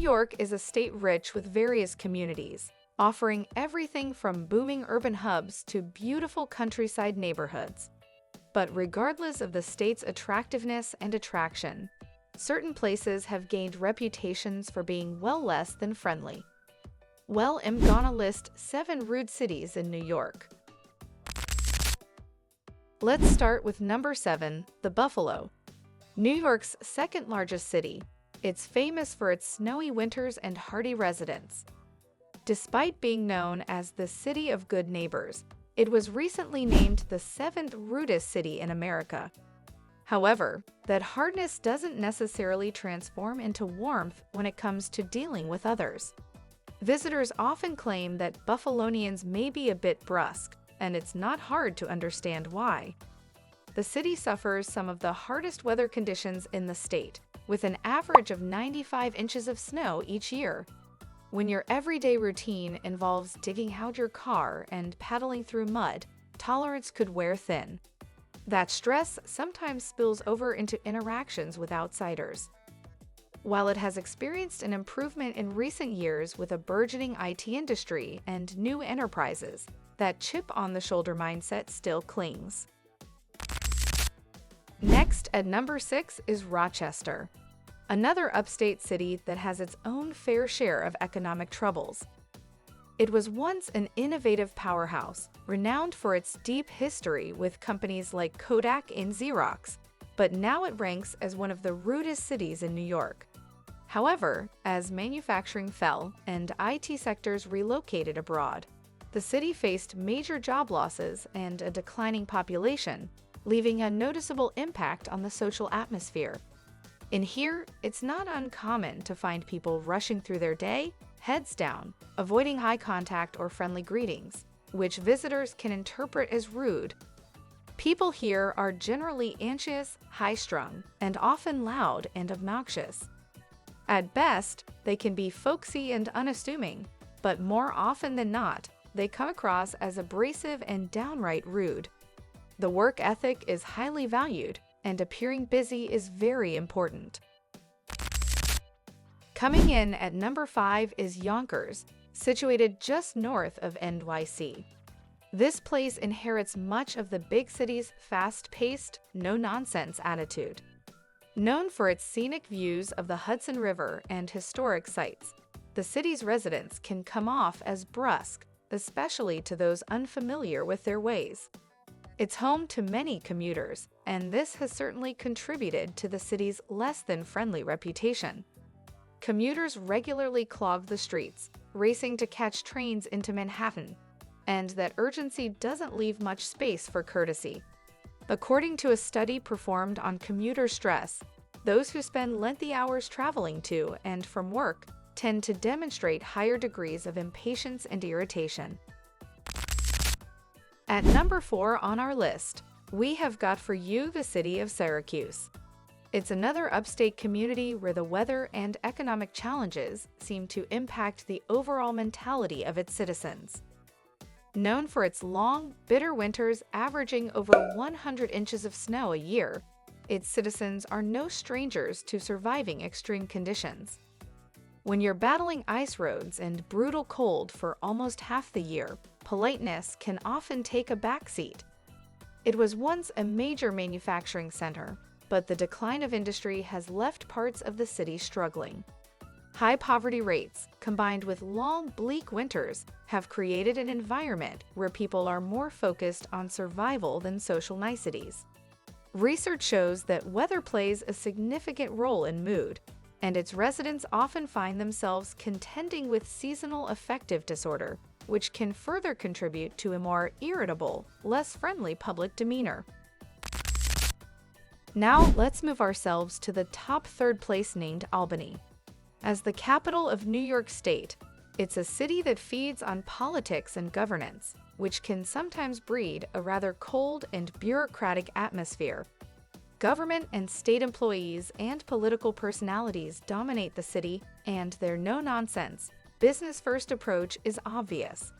York is a state rich with various communities, offering everything from booming urban hubs to beautiful countryside neighborhoods. But regardless of the state's attractiveness and attraction, certain places have gained reputations for being well less than friendly. Well, I'm gonna list 7 rude cities in New York. Let's start with number 7, the Buffalo. New York's second largest city, it's famous for its snowy winters and hardy residents. Despite being known as the City of Good Neighbors, it was recently named the 7th rudest city in America. However, that hardness doesn't necessarily transform into warmth when it comes to dealing with others. Visitors often claim that Buffalonians may be a bit brusque, and it's not hard to understand why. The city suffers some of the hardest weather conditions in the state, with an average of 95 inches of snow each year. When your everyday routine involves digging out your car and paddling through mud, tolerance could wear thin. That stress sometimes spills over into interactions with outsiders. While it has experienced an improvement in recent years with a burgeoning IT industry and new enterprises, that chip-on-the-shoulder mindset still clings. Next, at number 6 is Rochester, another upstate city that has its own fair share of economic troubles. It was once an innovative powerhouse, renowned for its deep history with companies like Kodak and Xerox, but now it ranks as one of the rudest cities in New York. However, as manufacturing fell and IT sectors relocated abroad, the city faced major job losses and a declining population, leaving a noticeable impact on the social atmosphere. In here, it's not uncommon to find people rushing through their day, heads down, avoiding eye contact or friendly greetings, which visitors can interpret as rude. People here are generally anxious, high-strung, and often loud and obnoxious. At best, they can be folksy and unassuming, but more often than not, they come across as abrasive and downright rude. The work ethic is highly valued, and appearing busy is very important. Coming in at number 5 is Yonkers, situated just north of NYC. This place inherits much of the big city's fast-paced, no-nonsense attitude. Known for its scenic views of the Hudson River and historic sites, the city's residents can come off as brusque, especially to those unfamiliar with their ways. It's home to many commuters, and this has certainly contributed to the city's less-than-friendly reputation. Commuters regularly clog the streets, racing to catch trains into Manhattan, and that urgency doesn't leave much space for courtesy. According to a study performed on commuter stress, those who spend lengthy hours traveling to and from work tend to demonstrate higher degrees of impatience and irritation. At number 4 on our list, we have got for you the city of Syracuse. It's another upstate community where the weather and economic challenges seem to impact the overall mentality of its citizens. Known for its long, bitter winters averaging over 100 inches of snow a year, its citizens are no strangers to surviving extreme conditions. When you're battling ice roads and brutal cold for almost half the year, politeness can often take a backseat. It was once a major manufacturing center, but the decline of industry has left parts of the city struggling. High poverty rates, combined with long, bleak winters, have created an environment where people are more focused on survival than social niceties. Research shows that weather plays a significant role in mood, and its residents often find themselves contending with seasonal affective disorder, which can further contribute to a more irritable, less friendly public demeanor. Now, let's move ourselves to the top 3rd place named Albany. As the capital of New York State, it's a city that feeds on politics and governance, which can sometimes breed a rather cold and bureaucratic atmosphere. Government and state employees and political personalities dominate the city, and their no-nonsense, business-first approach is obvious.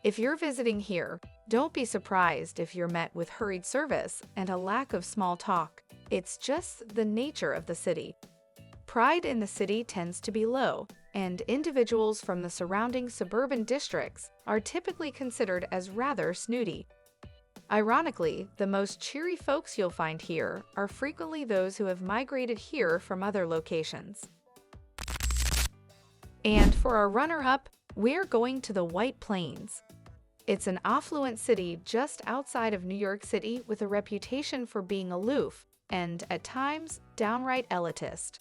If you're visiting here, don't be surprised if you're met with hurried service and a lack of small talk. It's just the nature of the city. Pride in the city tends to be low, and individuals from the surrounding suburban districts are typically considered as rather snooty. Ironically, the most cheery folks you'll find here are frequently those who have migrated here from other locations. And for our runner-up, we're going to the White Plains. It's an affluent city just outside of New York City with a reputation for being aloof and, at times, downright elitist.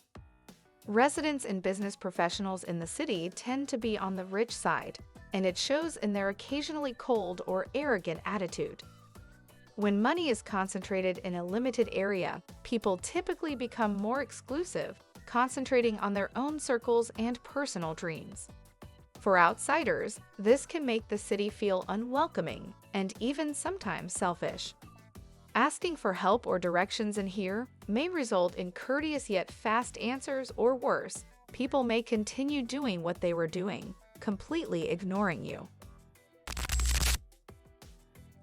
Residents and business professionals in the city tend to be on the rich side, and it shows in their occasionally cold or arrogant attitude. When money is concentrated in a limited area, people typically become more exclusive, concentrating on their own circles and personal dreams. For outsiders, this can make the city feel unwelcoming and even sometimes selfish. Asking for help or directions in here may result in courteous yet fast answers, or worse, people may continue doing what they were doing, completely ignoring you.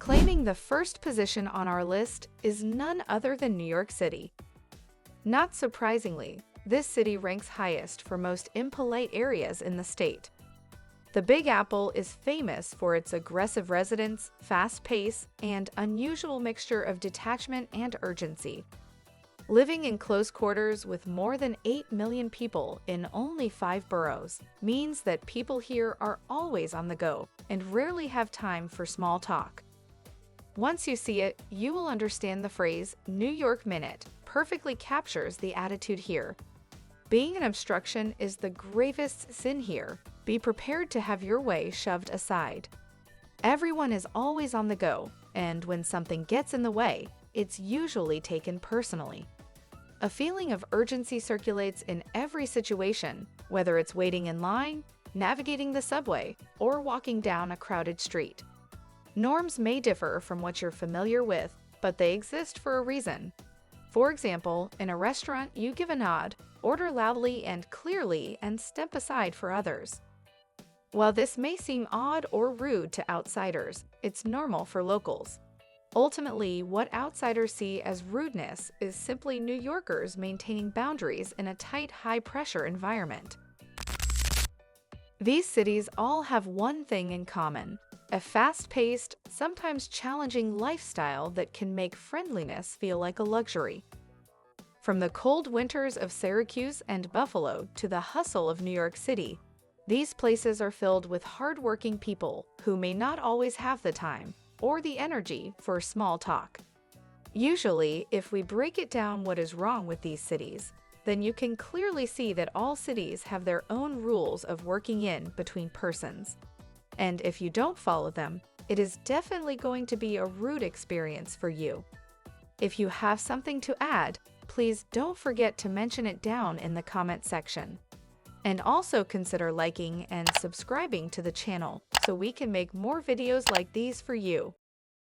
Claiming the first position on our list is none other than New York City. Not surprisingly, this city ranks highest for most impolite areas in the state. The Big Apple is famous for its aggressive residents, fast pace, and unusual mixture of detachment and urgency. Living in close quarters with more than 8 million people in only 5 boroughs means that people here are always on the go and rarely have time for small talk. Once you see it, you will understand the phrase "New York Minute" perfectly captures the attitude here. Being an obstruction is the gravest sin here. Be prepared to have your way shoved aside. Everyone is always on the go, and when something gets in the way, it's usually taken personally. A feeling of urgency circulates in every situation, whether it's waiting in line, navigating the subway, or walking down a crowded street. Norms may differ from what you're familiar with, but they exist for a reason. For example, in a restaurant, you give a nod, order loudly and clearly, and step aside for others. While this may seem odd or rude to outsiders, it's normal for locals. Ultimately, what outsiders see as rudeness is simply New Yorkers maintaining boundaries in a tight, high-pressure environment. These cities all have one thing in common: a fast-paced, sometimes challenging lifestyle that can make friendliness feel like a luxury. From the cold winters of Syracuse and Buffalo to the hustle of New York City, these places are filled with hard-working people who may not always have the time or the energy for small talk. Usually, if we break it down what is wrong with these cities, then you can clearly see that all cities have their own rules of working in between persons. And if you don't follow them, it is definitely going to be a rude experience for you. If you have something to add, please don't forget to mention it down in the comment section. And also consider liking and subscribing to the channel so we can make more videos like these for you.